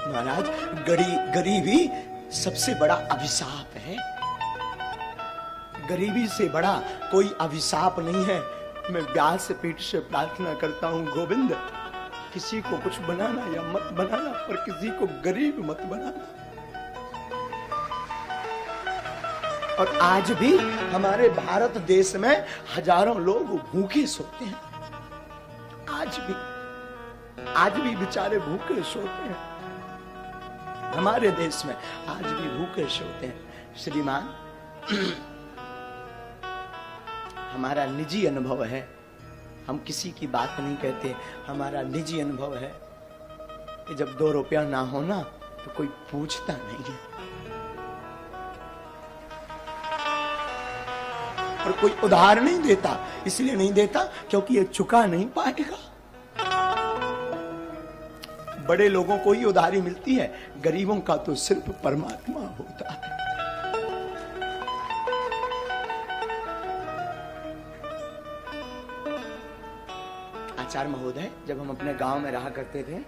महाराज, गरीबी सबसे बड़ा अभिशाप है। गरीबी से बड़ा कोई अभिशाप नहीं है। मैं व्यास पीठ से प्रार्थना करता हूं, गोविंद, किसी को कुछ बनाना या मत बनाना, पर किसी को गरीब मत बनाना। और आज भी हमारे भारत देश में हजारों लोग भूखे सोते हैं। आज भी बेचारे भूखे सोते हैं। हमारे देश में आज भी भूखे सोते हैं। श्रीमान, हमारा निजी अनुभव है, हम किसी की बात नहीं कहते, हमारा निजी अनुभव है कि जब 2 रुपया ना हो ना तो कोई पूछता नहीं है, और कोई उधार नहीं देता। इसलिए नहीं देता क्योंकि ये चुका नहीं पाएगा। बड़े लोगों को ही उधारी मिलती है, गरीबों का तो सिर्फ परमात्मा होता है। आचार्य महोदय, जब हम अपने गांव में रहा करते थे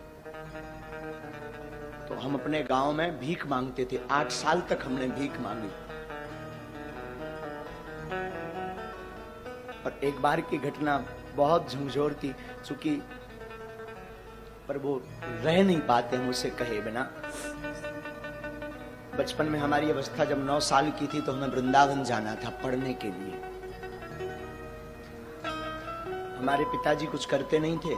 तो हम अपने गांव में भीख मांगते थे। 8 साल तक हमने भीख मांगी। और एक बार की घटना बहुत झंझोर थी, चूंकि पर वो रह नहीं पाते हम उसे कहे बिना। बचपन में हमारी अवस्था जब 9 साल की थी तो हमें वृंदावन जाना था पढ़ने के लिए। हमारे पिताजी कुछ करते नहीं थे,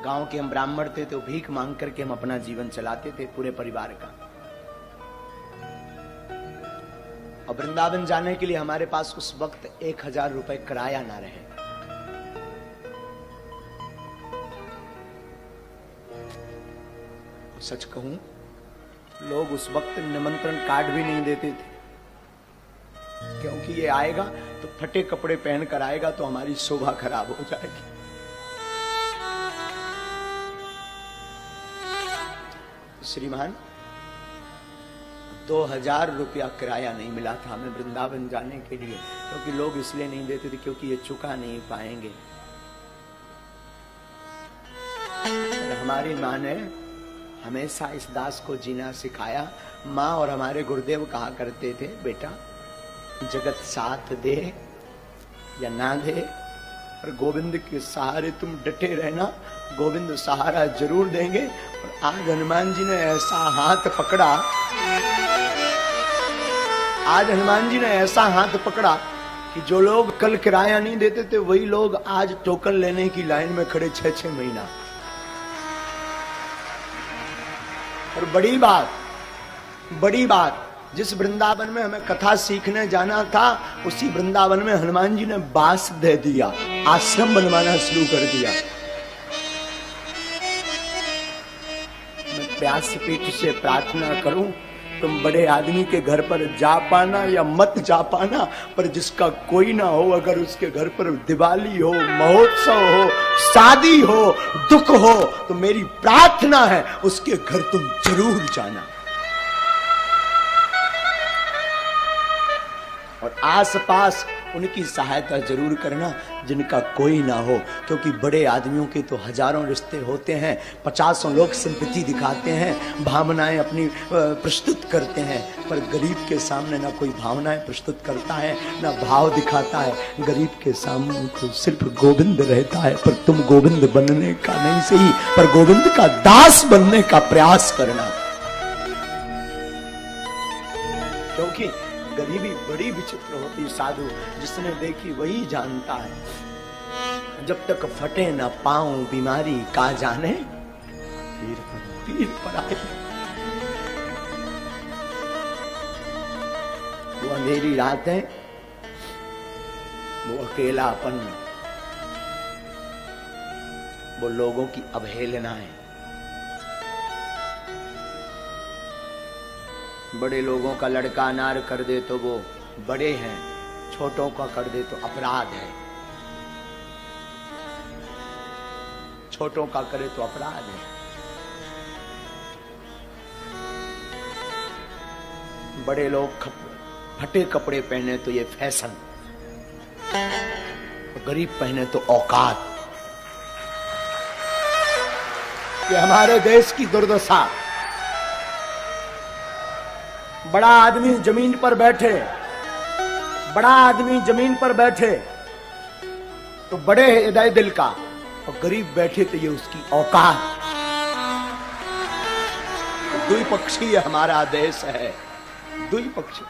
गांव के हम ब्राह्मण थे, तो भीख मांग करके हम अपना जीवन चलाते थे पूरे परिवार का। और वृंदावन जाने के लिए हमारे पास उस वक्त 1000 रुपए किराया ना रहे। सच कहूं, लोग उस वक्त निमंत्रण कार्ड भी नहीं देते थे, क्योंकि ये आएगा तो फटे कपड़े पहनकर आएगा तो हमारी शोभा खराब हो जाएगी। श्रीमान, 2000 रुपया किराया नहीं मिला था हमें वृंदावन जाने के लिए, क्योंकि लोग इसलिए नहीं देते थे क्योंकि ये चुका नहीं पाएंगे। हमारी माँ ने हमेशा इस दास को जीना सिखाया। माँ और हमारे गुरुदेव कहा करते थे, बेटा जगत साथ दे या ना दे, पर गोविंद के सहारे तुम डटे रहना, गोविंद सहारा जरूर देंगे। और आज हनुमान जी ने ऐसा हाथ पकड़ा, आज हनुमान जी ने ऐसा हाथ पकड़ा कि जो लोग कल किराया नहीं देते थे वही लोग आज टोकन लेने की लाइन में खड़े 6-6 महीना। और बड़ी बात, जिस वृंदावन में हमें कथा सीखने जाना था उसी वृंदावन में हनुमान जी ने बास दे दिया, आश्रम बनवाना शुरू कर दिया। मैं व्यासपीठ से प्रार्थना करूं, तुम बड़े आदमी के घर पर जा पाना या मत जा पाना, पर जिसका कोई ना हो, अगर उसके घर पर दिवाली हो, महोत्सव हो, शादी हो, दुख हो, तो मेरी प्रार्थना है उसके घर तुम जरूर जाना। और आसपास उनकी सहायता जरूर करना जिनका कोई ना हो, क्योंकि बड़े आदमियों के तो हजारों रिश्ते होते हैं, 50 लोग सिंपैथी दिखाते हैं, भावनाएं अपनी प्रस्तुत करते हैं, पर गरीब के सामने ना कोई भावनाएं प्रस्तुत करता है ना भाव दिखाता है। गरीब के सामने तो सिर्फ गोविंद रहता है। पर तुम गोविंद बनने का नहीं सही, पर गोविंद का दास बनने का प्रयास करना, क्योंकि गरीबी बड़ी विचित्र होती। साधु जिसने देखी वही जानता है। जब तक फटे न पाऊं बीमारी का जाने, पीर पर आए। वो अंधेरी रातें, वो अकेलापन, वो लोगों की अवहेलनाएं। बड़े लोगों का लड़का अनार कर दे तो वो बड़े हैं, छोटों का कर दे तो अपराध है, छोटों का करे तो अपराध है। बड़े लोग फटे कपड़े पहने तो ये फैशन, गरीब पहने तो औकात। कि हमारे देश की दुर्दशा। बड़ा आदमी जमीन पर बैठे, बड़ा आदमी जमीन पर बैठे तो बड़े हृदय दिल का, और गरीब बैठे तो ये उसकी औकात। तो द्विपक्षीय हमारा देश है, द्विपक्षीय,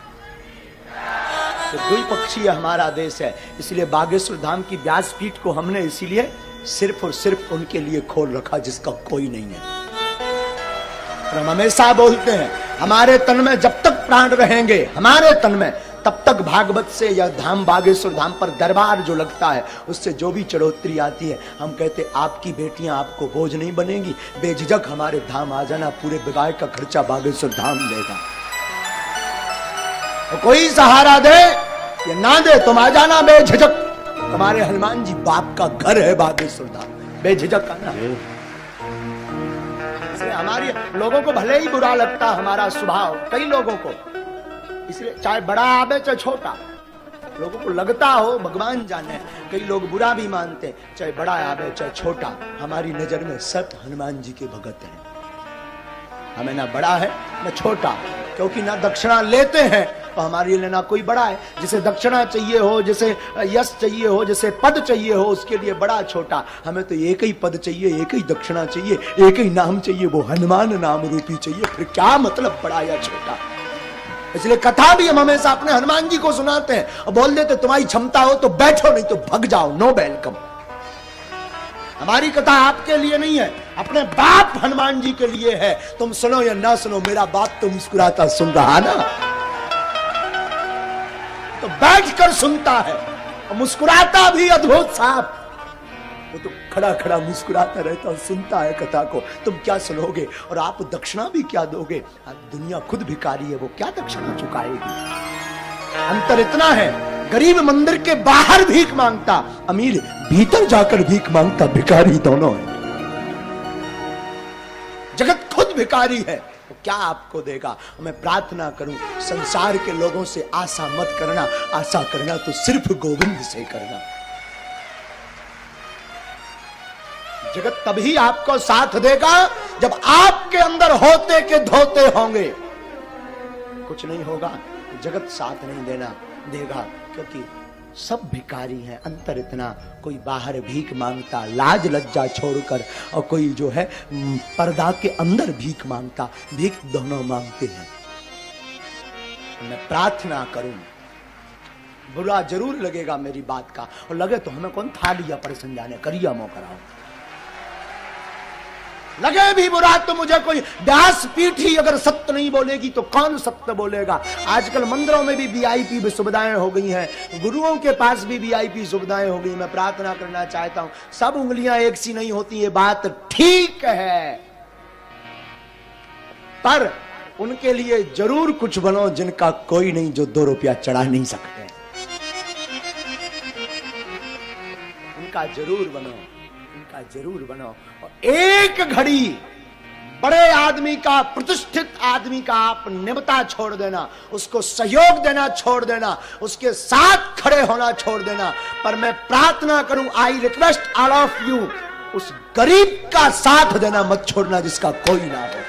तो द्विपक्षीय हमारा देश है। इसलिए बागेश्वर धाम की व्यासपीठ को हमने इसीलिए सिर्फ और सिर्फ उनके लिए खोल रखा जिसका कोई नहीं है। और हम हमेशा बोलते हैं हमारे तन में जब तक प्राण रहेंगे, हमारे तन में, तब तक भागवत से या धाम बागेश्वर धाम पर दरबार जो लगता है उससे जो भी चढ़ोतरी आती है, हम कहते आपकी बेटियां आपको बोझ नहीं बनेगी, बेझिझक हमारे धाम आ जाना, पूरे विवाह का खर्चा बागेश्वर धाम देगा। तो कोई सहारा दे या ना दे, तुम आ जाना बेझिझक। हमारे हनुमान जी बाप का घर है बागेश्वर धाम, बेझिझक आना। हमारी लोगों को भले ही बुरा लगता हमारा स्वभाव, कई लोगों को, इसलिए चाहे बड़ा आवे चाहे छोटा, लोगों को लगता हो, भगवान जाने, कई लोग बुरा भी मानते, चाहे बड़ा आवे चाहे छोटा, हमारी नजर में सब हनुमान जी के भगत हैं। हमें ना बड़ा है ना छोटा, क्योंकि ना दक्षिणा लेते हैं तो हमारे लिए ना कोई बड़ा है। जिसे दक्षिणा चाहिए हो, जिसे यश चाहिए हो, जिसे पद चाहिए हो, उसके लिए बड़ा छोटा। हमें तो एक ही पद चाहिए, एक ही दक्षिणा चाहिए, एक ही नाम चाहिए, वो हनुमान नाम रूपी चाहिए। फिर क्या मतलब बड़ा या छोटा। इसलिए कथा भी हम हमेशा अपने हनुमान जी को सुनाते हैं और बोल देते तुम्हारी क्षमता हो तो बैठो, नहीं तो भग जाओ, नो वेलकम। हमारी कथा आपके लिए नहीं है, अपने बाप हनुमान जी के लिए है। तुम सुनो या ना सुनो, मेरा बाप तो मुस्कुराता सुन रहा ना, तो बैठकर सुनता है और मुस्कुराता भी अद्भुत साहब। वो तो खड़ा खड़ा मुस्कुराता रहता और सुनता है कथा को। तुम क्या सुनोगे और आप दक्षिणा भी क्या दोगे? दुनिया खुद भिखारी है, वो क्या दक्षिणा चुकाएगी? अंतर इतना है, गरीब मंदिर के बाहर भीख मांगता, अमीर भीतर जाकर भीख मांगता, भिखारी दोनों है। जगत खुद भिखारी है, तो क्या आपको देगा? मैं प्रार्थना करूं संसार के लोगों से आशा मत करना, आशा करना तो सिर्फ गोविंद से करना। जगत तभी आपको साथ देगा जब आपके अंदर होते के धोते होंगे। कुछ नहीं होगा, जगत साथ नहीं देगा, क्योंकि सब भिखारी हैं। अंतर इतना, कोई बाहर भीख मांगता लाज लज्जा छोड़कर, और कोई जो है पर्दा के अंदर भीख मांगता, भीख दोनों मांगते हैं। मैं प्रार्थना करूं, बुरा जरूर लगेगा मेरी बात का, और लगे तो हमें कौन था लिया पर समझाने, करिया मो कराओ। लगे भी बुरा तो मुझे कोई व्यास पीठ ही अगर सत्य नहीं बोलेगी तो कौन सत्य बोलेगा। आजकल मंदिरों में भी वीआईपी सुविधाएं हो गई हैं, गुरुओं के पास भी वीआईपी सुविधाएं हो गई। मैं प्रार्थना करना चाहता हूं, सब उंगलियां एक सी नहीं होती, ये बात ठीक है, पर उनके लिए जरूर कुछ बनो जिनका कोई नहीं, जो 2 रुपया चढ़ा नहीं सकते, उनका जरूर बनो, उनका जरूर बनो। और एक घड़ी बड़े आदमी का, प्रतिष्ठित आदमी का आप निबता छोड़ देना, उसको सहयोग देना छोड़ देना, उसके साथ खड़े होना छोड़ देना। पर मैं प्रार्थना करूं, I request all of you, उस गरीब का साथ देना मत छोड़ना जिसका कोई ना हो।